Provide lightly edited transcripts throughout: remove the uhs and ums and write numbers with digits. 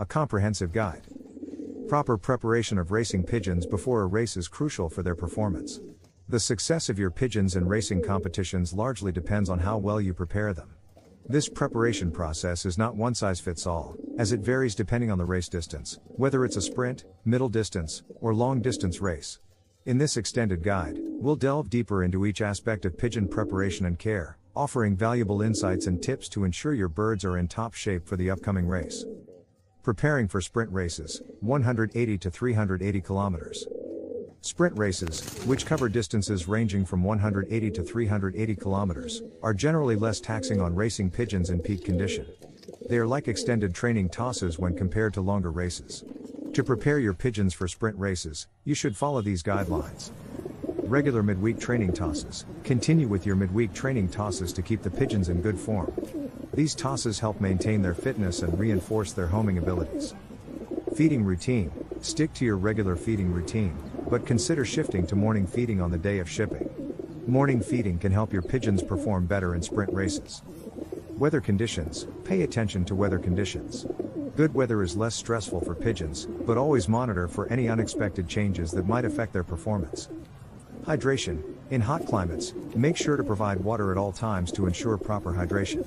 a comprehensive guide. Proper preparation of racing pigeons before a race is crucial for their performance. The success of your pigeons in racing competitions largely depends on how well you prepare them. This preparation process is not one size fits all, as it varies depending on the race distance, whether it's a sprint, middle distance, or long distance race. In this extended guide, we'll delve deeper into each aspect of pigeon preparation and care, offering valuable insights and tips to ensure your birds are in top shape for the upcoming race. Preparing for sprint races, 180 to 380 kilometers. Sprint races, which cover distances ranging from 180 to 380 kilometers, are generally less taxing on racing pigeons in peak condition. They are like extended training tosses when compared to longer races. To prepare your pigeons for sprint races, you should follow these guidelines. Regular midweek training tosses. Continue with your midweek training tosses to keep the pigeons in good form. These tosses help maintain their fitness and reinforce their homing abilities. Feeding routine. Stick to your regular feeding routine, but consider shifting to morning feeding on the day of shipping. Morning feeding can help your pigeons perform better in sprint races. Weather conditions. Pay attention to weather conditions. Good weather is less stressful for pigeons, but always monitor for any unexpected changes that might affect their performance. Hydration. In hot climates, make sure to provide water at all times to ensure proper hydration.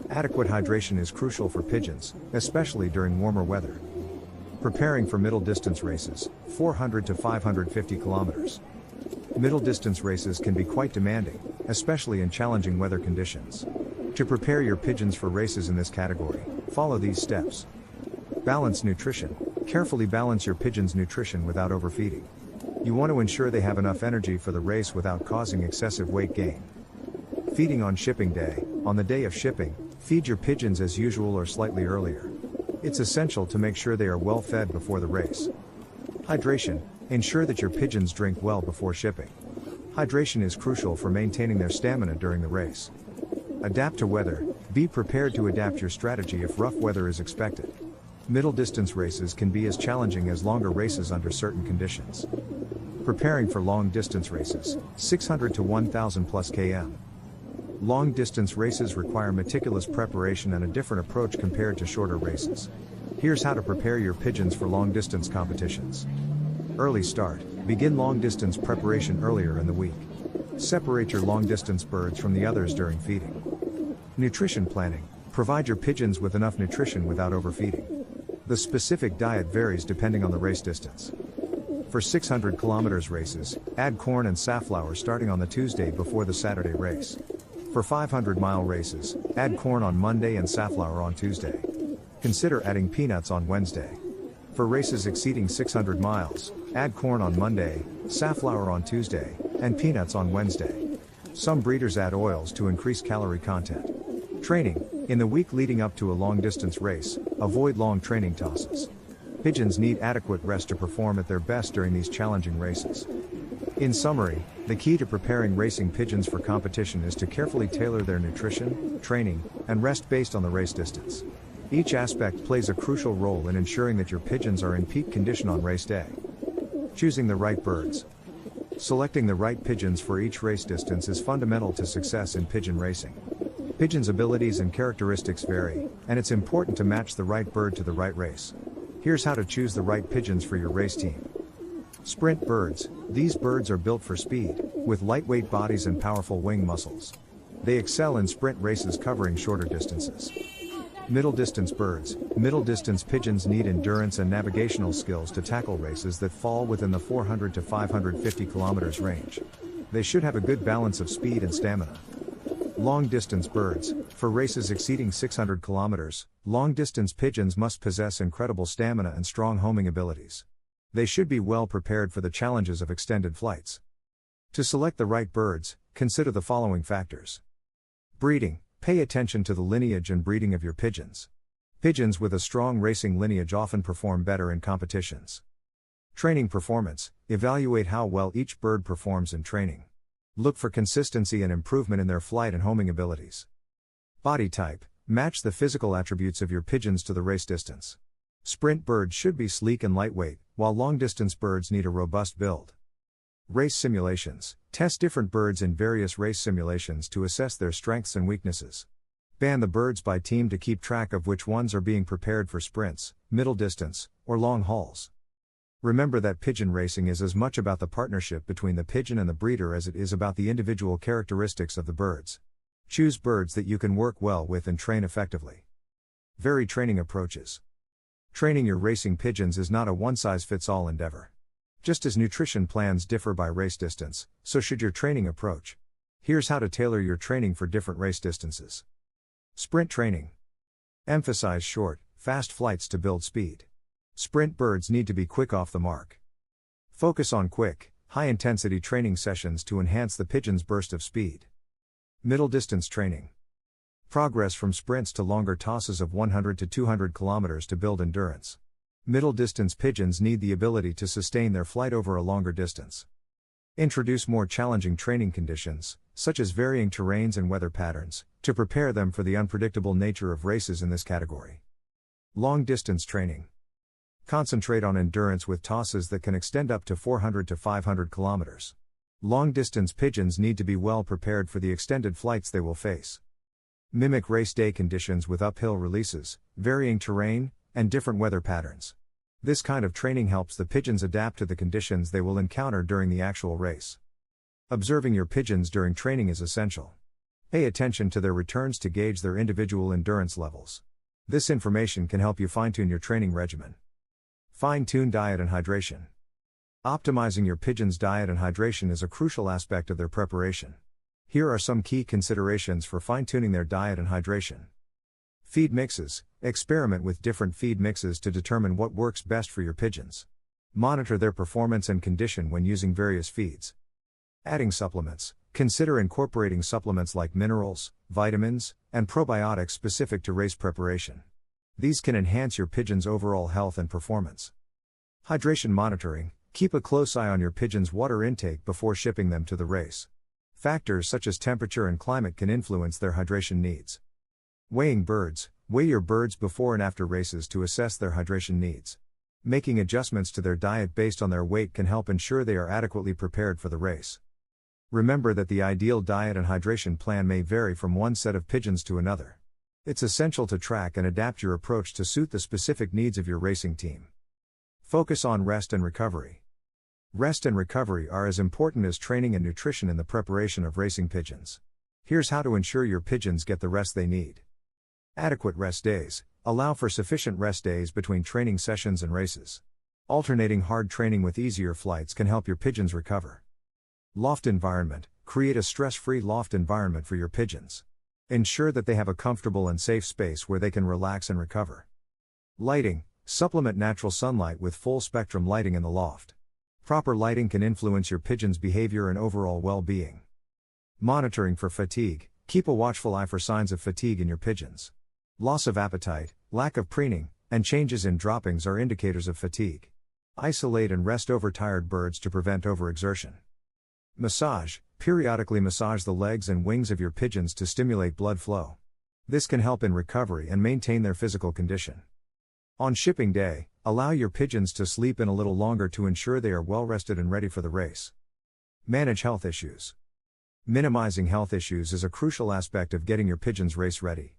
Adequate hydration is crucial for pigeons, especially during warmer weather. Preparing for middle distance races, 400 to 550 kilometers. Middle distance races can be quite demanding, especially in challenging weather conditions. To prepare your pigeons for races in this category, follow these steps. Balance nutrition. Carefully balance your pigeons' nutrition without overfeeding. You want to ensure they have enough energy for the race without causing excessive weight gain. Feeding on shipping day. On the day of shipping, feed your pigeons as usual or slightly earlier. It's essential to make sure they are well fed before the race. Hydration. Ensure that your pigeons drink well before shipping. Hydration is crucial for maintaining their stamina during the race. Adapt to weather. Be prepared to adapt your strategy if rough weather is expected. Middle distance races can be as challenging as longer races under certain conditions. Preparing for long distance races, 600 to 1000 plus km. Long distance races require meticulous preparation and a different approach compared to shorter races. Here's how to prepare your pigeons for long distance competitions. Early start. Begin long distance preparation earlier in the week. Separate your long distance birds from the others during feeding. Nutrition planning. Provide your pigeons with enough nutrition without overfeeding. The specific diet varies depending on the race distance. For 600 kilometers races, add corn and safflower starting on the Tuesday before the Saturday race. For 500-mile races, add corn on Monday and safflower on Tuesday. Consider adding peanuts on Wednesday. For races exceeding 600 miles, add corn on Monday, safflower on Tuesday, and peanuts on Wednesday. Some breeders add oils to increase calorie content. Training. In the week leading up to a long-distance race, avoid long training tosses. Pigeons need adequate rest to perform at their best during these challenging races. In summary, the key to preparing racing pigeons for competition is to carefully tailor their nutrition, training, and rest based on the race distance. Each aspect plays a crucial role in ensuring that your pigeons are in peak condition on race day. Choosing the right birds. Selecting the right pigeons for each race distance is fundamental to success in pigeon racing. Pigeons' abilities and characteristics vary, and it's important to match the right bird to the right race. Here's how to choose the right pigeons for your race team. Sprint birds. These birds are built for speed, with lightweight bodies and powerful wing muscles. They excel in sprint races covering shorter distances. Middle distance birds. Middle distance pigeons need endurance and navigational skills to tackle races that fall within the 400 to 550 kilometers range. They should have a good balance of speed and stamina. Long distance birds. For races exceeding 600 kilometers, long distance pigeons must possess incredible stamina and strong homing abilities. They should be well prepared for the challenges of extended flights. To select the right birds, consider the following factors. Breeding. Pay attention to the lineage and breeding of your pigeons. Pigeons with a strong racing lineage often perform better in competitions. Training performance. Evaluate how well each bird performs in training. Look for consistency and improvement in their flight and homing abilities. Body type. Match the physical attributes of your pigeons to the race distance. Sprint birds should be sleek and lightweight, while long-distance birds need a robust build. Race simulations. Test different birds in various race simulations to assess their strengths and weaknesses. Band the birds by team to keep track of which ones are being prepared for sprints, middle distance, or long hauls. Remember that pigeon racing is as much about the partnership between the pigeon and the breeder as it is about the individual characteristics of the birds. Choose birds that you can work well with and train effectively. Vary training approaches. Training your racing pigeons is not a one-size-fits-all endeavor. Just as nutrition plans differ by race distance, so should your training approach. Here's how to tailor your training for different race distances. Sprint training. Emphasize short, fast flights to build speed. Sprint birds need to be quick off the mark. Focus on quick, high-intensity training sessions to enhance the pigeon's burst of speed. Middle distance training. Progress from sprints to longer tosses of 100 to 200 kilometers to build endurance. Middle distance pigeons need the ability to sustain their flight over a longer distance. Introduce more challenging training conditions, such as varying terrains and weather patterns, to prepare them for the unpredictable nature of races in this category. Long distance training. Concentrate on endurance with tosses that can extend up to 400 to 500 kilometers. Long distance pigeons need to be well prepared for the extended flights they will face. Mimic race day conditions with uphill releases, varying terrain, and different weather patterns. This kind of training helps the pigeons adapt to the conditions they will encounter during the actual race. Observing your pigeons during training is essential. Pay attention to their returns to gauge their individual endurance levels. This information can help you fine-tune your training regimen. Fine-tune diet and hydration. Optimizing your pigeons' diet and hydration is a crucial aspect of their preparation. Here are some key considerations for fine-tuning their diet and hydration. Feed mixes. Experiment with different feed mixes to determine what works best for your pigeons. Monitor their performance and condition when using various feeds. Adding supplements. Consider incorporating supplements like minerals, vitamins, and probiotics specific to race preparation. These can enhance your pigeons' overall health and performance. Hydration monitoring. Keep a close eye on your pigeons' water intake before shipping them to the race. Factors such as temperature and climate can influence their hydration needs. Weighing birds. Weigh your birds before and after races to assess their hydration needs. Making adjustments to their diet based on their weight can help ensure they are adequately prepared for the race. Remember that the ideal diet and hydration plan may vary from one set of pigeons to another. It's essential to track and adapt your approach to suit the specific needs of your racing team. Focus on rest and recovery. Rest and recovery are as important as training and nutrition in the preparation of racing pigeons. Here's how to ensure your pigeons get the rest they need. Adequate rest days. Allow for sufficient rest days between training sessions and races. Alternating hard training with easier flights can help your pigeons recover. Loft environment. Create a stress-free loft environment for your pigeons. Ensure that they have a comfortable and safe space where they can relax and recover. Lighting. Supplement natural sunlight with full-spectrum lighting in the loft. Proper lighting can influence your pigeons' behavior and overall well-being. Monitoring for fatigue. Keep a watchful eye for signs of fatigue in your pigeons. Loss of appetite, lack of preening, and changes in droppings are indicators of fatigue. Isolate and rest overtired birds to prevent overexertion. Massage. Periodically massage the legs and wings of your pigeons to stimulate blood flow. This can help in recovery and maintain their physical condition. On shipping day, allow your pigeons to sleep in a little longer to ensure they are well rested and ready for the race. Manage health issues. Minimizing health issues is a crucial aspect of getting your pigeons race ready.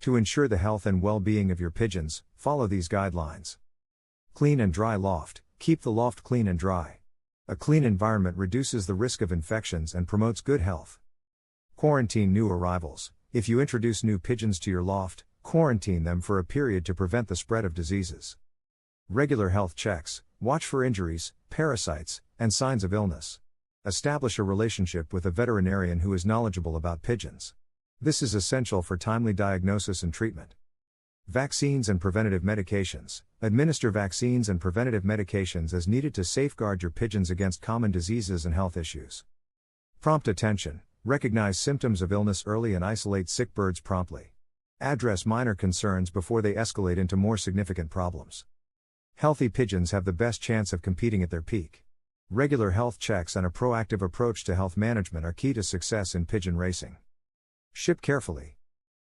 To ensure the health and well-being of your pigeons, follow these guidelines. Clean and dry loft. Keep the loft clean and dry. A clean environment reduces the risk of infections and promotes good health. Quarantine new arrivals. If you introduce new pigeons to your loft, quarantine them for a period to prevent the spread of diseases. Regular health checks. Watch for injuries, parasites, and signs of illness. Establish a relationship with a veterinarian who is knowledgeable about pigeons. This is essential for timely diagnosis and treatment. Vaccines and preventative medications. Administer vaccines and preventative medications as needed to safeguard your pigeons against common diseases and health issues. Prompt attention. Recognize symptoms of illness early and isolate sick birds promptly. Address minor concerns before they escalate into more significant problems. Healthy pigeons have the best chance of competing at their peak. Regular health checks and a proactive approach to health management are key to success in pigeon racing. Ship carefully.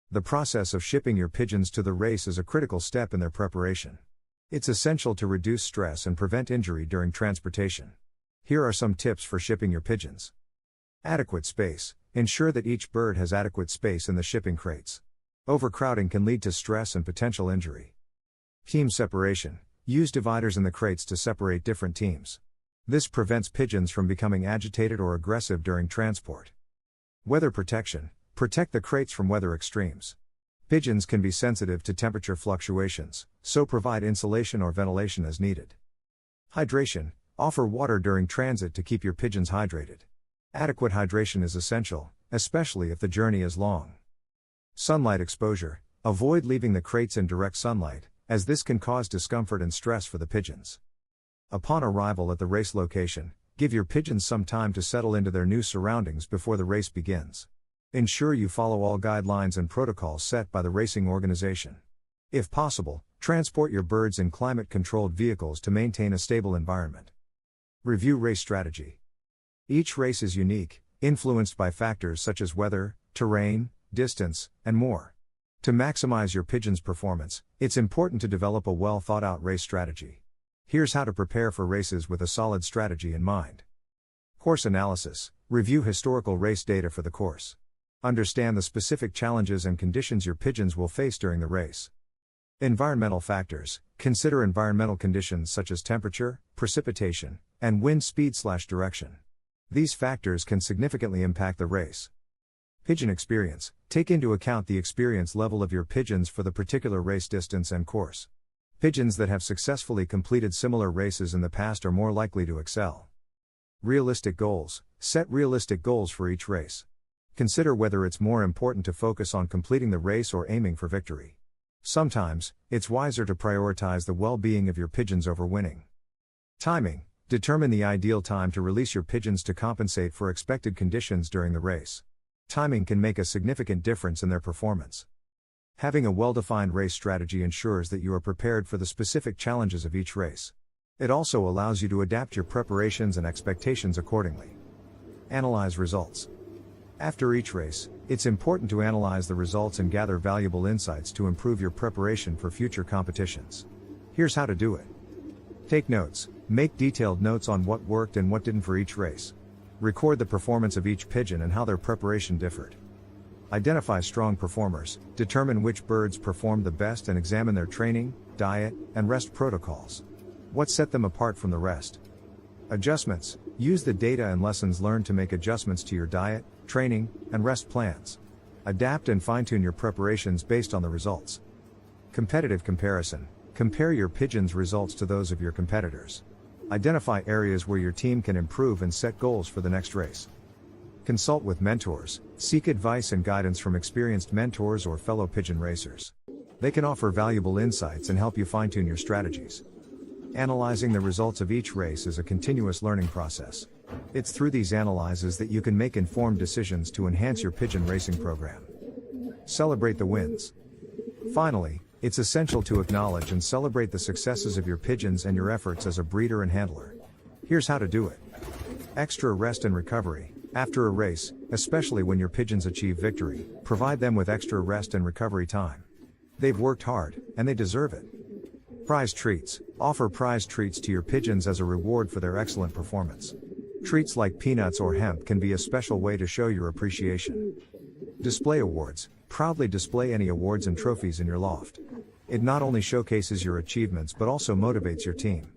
The process of shipping your pigeons to the race is a critical step in their preparation. It's essential to reduce stress and prevent injury during transportation. Here are some tips for shipping your pigeons. Adequate space. Ensure that each bird has adequate space in the shipping crates. Overcrowding can lead to stress and potential injury. Team separation. Use dividers in the crates to separate different teams. This prevents pigeons from becoming agitated or aggressive during transport. Weather protection. Protect the crates from weather extremes. Pigeons can be sensitive to temperature fluctuations, so provide insulation or ventilation as needed. Hydration. Offer water during transit to keep your pigeons hydrated. Adequate hydration is essential, especially if the journey is long. Sunlight exposure. Avoid leaving the crates in direct sunlight, as this can cause discomfort and stress for the pigeons. Upon arrival at the race location, give your pigeons some time to settle into their new surroundings before the race begins. Ensure you follow all guidelines and protocols set by the racing organization. If possible, transport your birds in climate-controlled vehicles to maintain a stable environment. Review race strategy. Each race is unique, influenced by factors such as weather, terrain, distance, and more. To maximize your pigeon's performance, it's important to develop a well-thought-out race strategy. Here's how to prepare for races with a solid strategy in mind. Course analysis. Review historical race data for the course. Understand the specific challenges and conditions your pigeons will face during the race. Environmental factors. Consider environmental conditions such as temperature, precipitation, and wind speed/direction. These factors can significantly impact the race. Pigeon experience. Take into account the experience level of your pigeons for the particular race distance and course. Pigeons that have successfully completed similar races in the past are more likely to excel. Realistic goals. Set realistic goals for each race. Consider whether it's more important to focus on completing the race or aiming for victory. Sometimes, it's wiser to prioritize the well-being of your pigeons over winning. Timing. Determine the ideal time to release your pigeons to compensate for expected conditions during the race. Timing can make a significant difference in their performance. Having a well-defined race strategy ensures that you are prepared for the specific challenges of each race. It also allows you to adapt your preparations and expectations accordingly. Analyze results. After each race, it's important to analyze the results and gather valuable insights to improve your preparation for future competitions. Here's how to do it. Take notes. Make detailed notes on what worked and what didn't for each race. Record the performance of each pigeon and how their preparation differed. Identify strong performers, determine which birds performed the best and examine their training, diet, and rest protocols. What set them apart from the rest? Adjustments. Use the data and lessons learned to make adjustments to your diet, training, and rest plans. Adapt and fine-tune your preparations based on the results. Competitive comparison. Compare your pigeons' results to those of your competitors. Identify areas where your team can improve and set goals for the next race. Consult with mentors. Seek advice and guidance from experienced mentors or fellow pigeon racers. They can offer valuable insights and help you fine-tune your strategies. Analyzing the results of each race is a continuous learning process. It's through these analyses that you can make informed decisions to enhance your pigeon racing program. Celebrate the wins. Finally, it's essential to acknowledge and celebrate the successes of your pigeons and your efforts as a breeder and handler. Here's how to do it. Extra rest and recovery. After a race, especially when your pigeons achieve victory, provide them with extra rest and recovery time. They've worked hard, and they deserve it. Prize treats. Offer prize treats to your pigeons as a reward for their excellent performance. Treats like peanuts or hemp can be a special way to show your appreciation. Display awards. Proudly display any awards and trophies in your loft. It not only showcases your achievements but also motivates your team.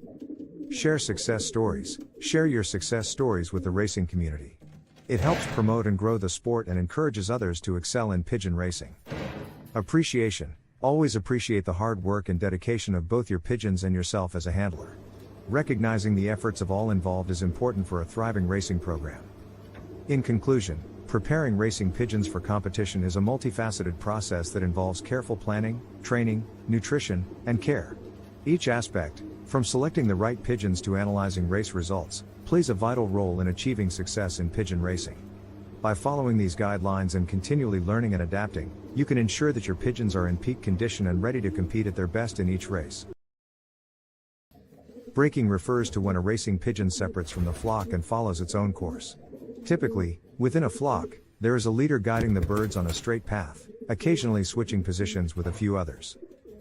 Share success stories. Share your success stories with the racing community. It helps promote and grow the sport and encourages others to excel in pigeon racing. Appreciation. Always appreciate the hard work and dedication of both your pigeons and yourself as a handler. Recognizing the efforts of all involved is important for a thriving racing program. In conclusion, preparing racing pigeons for competition is a multifaceted process that involves careful planning, training, nutrition, and care. Each aspect, from selecting the right pigeons to analyzing race results, plays a vital role in achieving success in pigeon racing. By following these guidelines and continually learning and adapting, you can ensure that your pigeons are in peak condition and ready to compete at their best in each race. Breaking refers to when a racing pigeon separates from the flock and follows its own course. Typically, within a flock, there is a leader guiding the birds on a straight path, occasionally switching positions with a few others.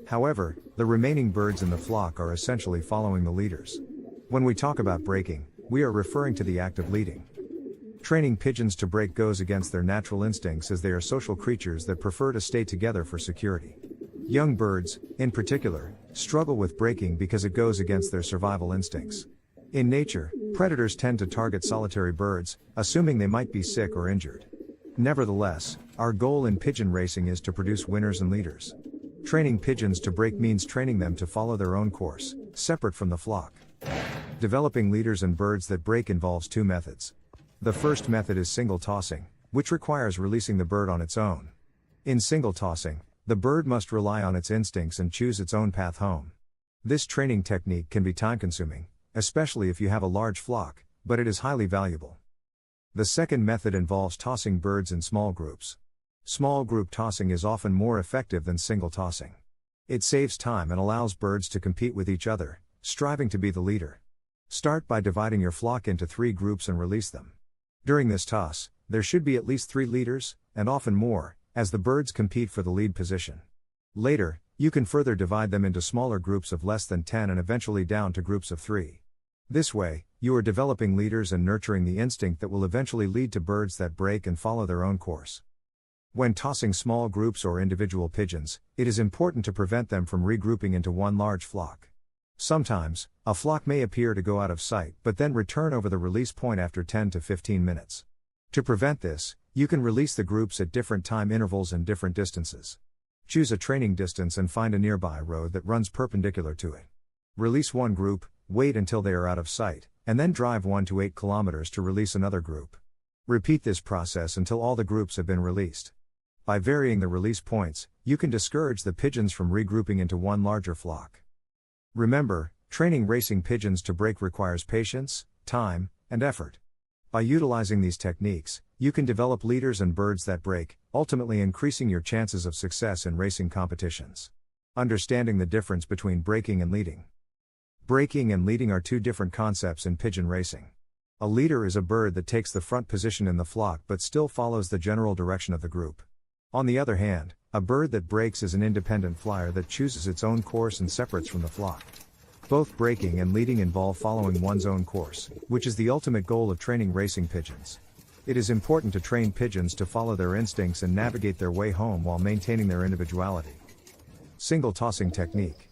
However, the remaining birds in the flock are essentially following the leaders. When we talk about breaking, we are referring to the act of leading. Training pigeons to break goes against their natural instincts as they are social creatures that prefer to stay together for security. Young birds, in particular, struggle with breaking because it goes against their survival instincts. In nature, predators tend to target solitary birds, assuming they might be sick or injured. Nevertheless, our goal in pigeon racing is to produce winners and leaders. Training pigeons to break means training them to follow their own course, separate from the flock. Developing leaders and birds that break involves two methods. The first method is single tossing, which requires releasing the bird on its own. In single tossing, the bird must rely on its instincts and choose its own path home. This training technique can be time-consuming, especially if you have a large flock, but it is highly valuable. The second method involves tossing birds in small groups. Small group tossing is often more effective than single tossing. It saves time and allows birds to compete with each other, striving to be the leader. Start by dividing your flock into 3 groups and release them. During this toss, there should be at least 3 leaders, and often more, as the birds compete for the lead position. Later, you can further divide them into smaller groups of less than 10 and eventually down to groups of 3. This way, you are developing leaders and nurturing the instinct that will eventually lead to birds that break and follow their own course. When tossing small groups or individual pigeons, it is important to prevent them from regrouping into one large flock. Sometimes, a flock may appear to go out of sight but then return over the release point after 10 to 15 minutes. To prevent this, you can release the groups at different time intervals and different distances. Choose a training distance and find a nearby road that runs perpendicular to it. Release one group, wait until they are out of sight, and then drive 1 to 8 kilometers to release another group. Repeat this process until all the groups have been released. By varying the release points, you can discourage the pigeons from regrouping into one larger flock. Remember, training racing pigeons to break requires patience, time, and effort. By utilizing these techniques, you can develop leaders and birds that break, ultimately increasing your chances of success in racing competitions. Understanding the difference between breaking and leading. Breaking and leading are 2 different concepts in pigeon racing. A leader is a bird that takes the front position in the flock but still follows the general direction of the group. On the other hand, a bird that breaks is an independent flyer that chooses its own course and separates from the flock. Both breaking and leading involve following one's own course, which is the ultimate goal of training racing pigeons. It is important to train pigeons to follow their instincts and navigate their way home while maintaining their individuality. Single tossing technique.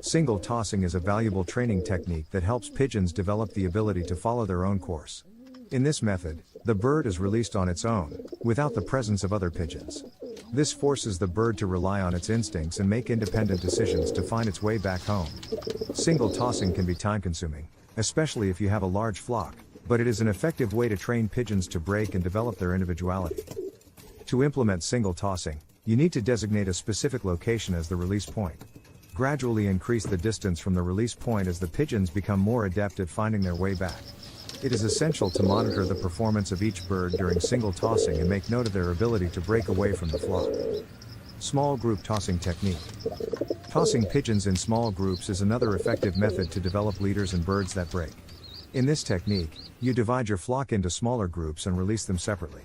Single tossing is a valuable training technique that helps pigeons develop the ability to follow their own course. In this method, the bird is released on its own, without the presence of other pigeons. This forces the bird to rely on its instincts and make independent decisions to find its way back home. Single tossing can be time-consuming, especially if you have a large flock, but it is an effective way to train pigeons to break and develop their individuality. To implement single tossing, you need to designate a specific location as the release point. Gradually increase the distance from the release point as the pigeons become more adept at finding their way back. It is essential to monitor the performance of each bird during single tossing and make note of their ability to break away from the flock. Small group tossing technique. Tossing pigeons in small groups is another effective method to develop leaders and birds that break. In this technique, you divide your flock into smaller groups and release them separately.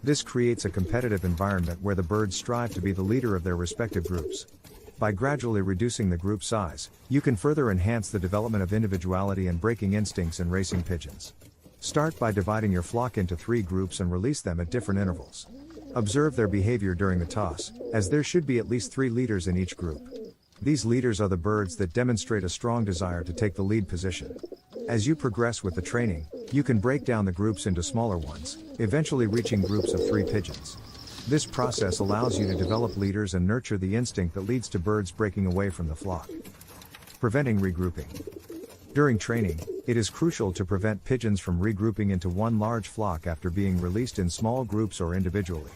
This creates a competitive environment where the birds strive to be the leader of their respective groups. By gradually reducing the group size, you can further enhance the development of individuality and breaking instincts in racing pigeons. Start by dividing your flock into 3 groups and release them at different intervals. Observe their behavior during the toss, as there should be at least 3 leaders in each group. These leaders are the birds that demonstrate a strong desire to take the lead position. As you progress with the training, you can break down the groups into smaller ones, eventually reaching groups of 3 pigeons. This process allows you to develop leaders and nurture the instinct that leads to birds breaking away from the flock. Preventing regrouping. During training, it is crucial to prevent pigeons from regrouping into one large flock after being released in small groups or individually.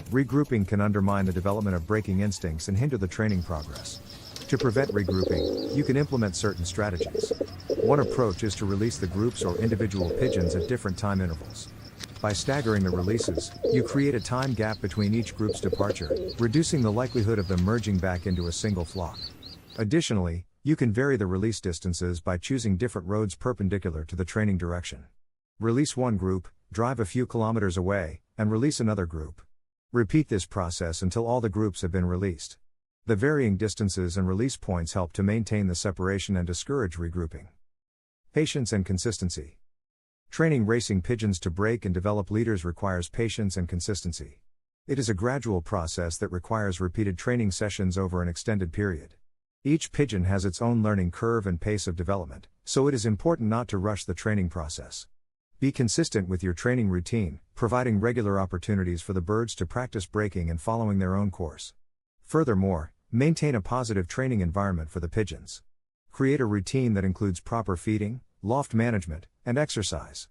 Regrouping can undermine the development of breaking instincts and hinder the training progress. To prevent regrouping, you can implement certain strategies. One approach is to release the groups or individual pigeons at different time intervals. By staggering the releases, you create a time gap between each group's departure, reducing the likelihood of them merging back into a single flock. Additionally, you can vary the release distances by choosing different roads perpendicular to the training direction. Release one group, drive a few kilometers away, and release another group. Repeat this process until all the groups have been released. The varying distances and release points help to maintain the separation and discourage regrouping. Patience and consistency. Training racing pigeons to break and develop leaders requires patience and consistency. It is a gradual process that requires repeated training sessions over an extended period. Each pigeon has its own learning curve and pace of development, so it is important not to rush the training process. Be consistent with your training routine, providing regular opportunities for the birds to practice breaking and following their own course. Furthermore, maintain a positive training environment for the pigeons. Create a routine that includes proper feeding, loft management, and exercise.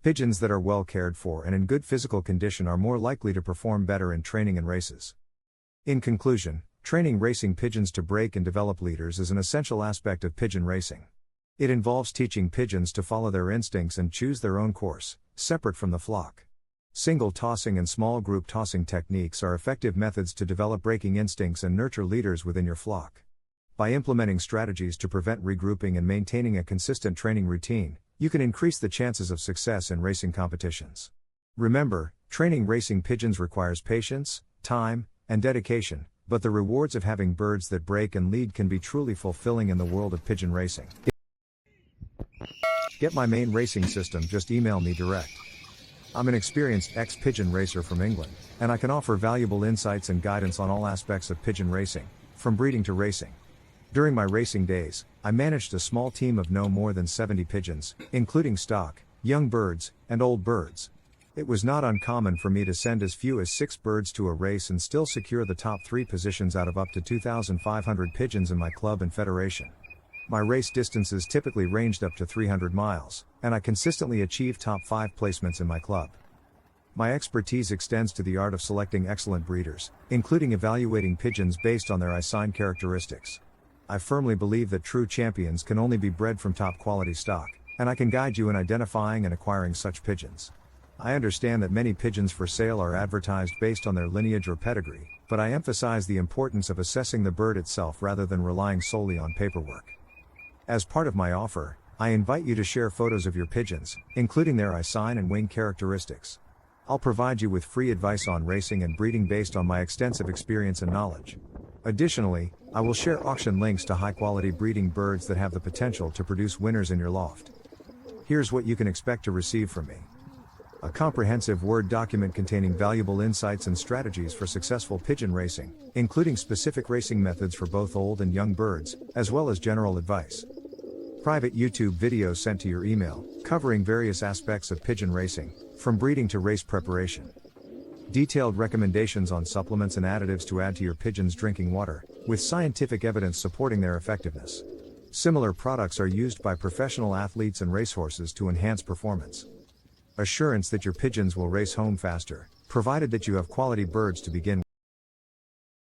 Pigeons that are well cared for and in good physical condition are more likely to perform better in training and races. In conclusion, training racing pigeons to break and develop leaders is an essential aspect of pigeon racing. It involves teaching pigeons to follow their instincts and choose their own course, separate from the flock. Single tossing and small group tossing techniques are effective methods to develop breaking instincts and nurture leaders within your flock. By implementing strategies to prevent regrouping and maintaining a consistent training routine, you can increase the chances of success in racing competitions. Remember, training racing pigeons requires patience, time, and dedication, but the rewards of having birds that break and lead can be truly fulfilling in the world of pigeon racing. Get my main racing system, just email me direct. I'm an experienced ex-pigeon racer from England, and I can offer valuable insights and guidance on all aspects of pigeon racing, from breeding to racing. During my racing days, I managed a small team of no more than 70 pigeons, including stock, young birds, and old birds. It was not uncommon for me to send as few as 6 birds to a race and still secure the top 3 positions out of up to 2,500 pigeons in my club and federation. My race distances typically ranged up to 300 miles, and I consistently achieved top 5 placements in my club. My expertise extends to the art of selecting excellent breeders, including evaluating pigeons based on their eye-sign characteristics. I firmly believe that true champions can only be bred from top quality stock, and I can guide you in identifying and acquiring such pigeons. I understand that many pigeons for sale are advertised based on their lineage or pedigree, but I emphasize the importance of assessing the bird itself rather than relying solely on paperwork. As part of my offer, I invite you to share photos of your pigeons, including their eye-sign and wing characteristics. I'll provide you with free advice on racing and breeding based on my extensive experience and knowledge. Additionally, I will share auction links to high-quality breeding birds that have the potential to produce winners in your loft. Here's what you can expect to receive from me. A comprehensive Word document containing valuable insights and strategies for successful pigeon racing, including specific racing methods for both old and young birds, as well as general advice. Private YouTube videos sent to your email, covering various aspects of pigeon racing, from breeding to race preparation. Detailed recommendations on supplements and additives to add to your pigeons' drinking water, with scientific evidence supporting their effectiveness. Similar products are used by professional athletes and racehorses to enhance performance. Assurance that your pigeons will race home faster, provided that you have quality birds to begin with.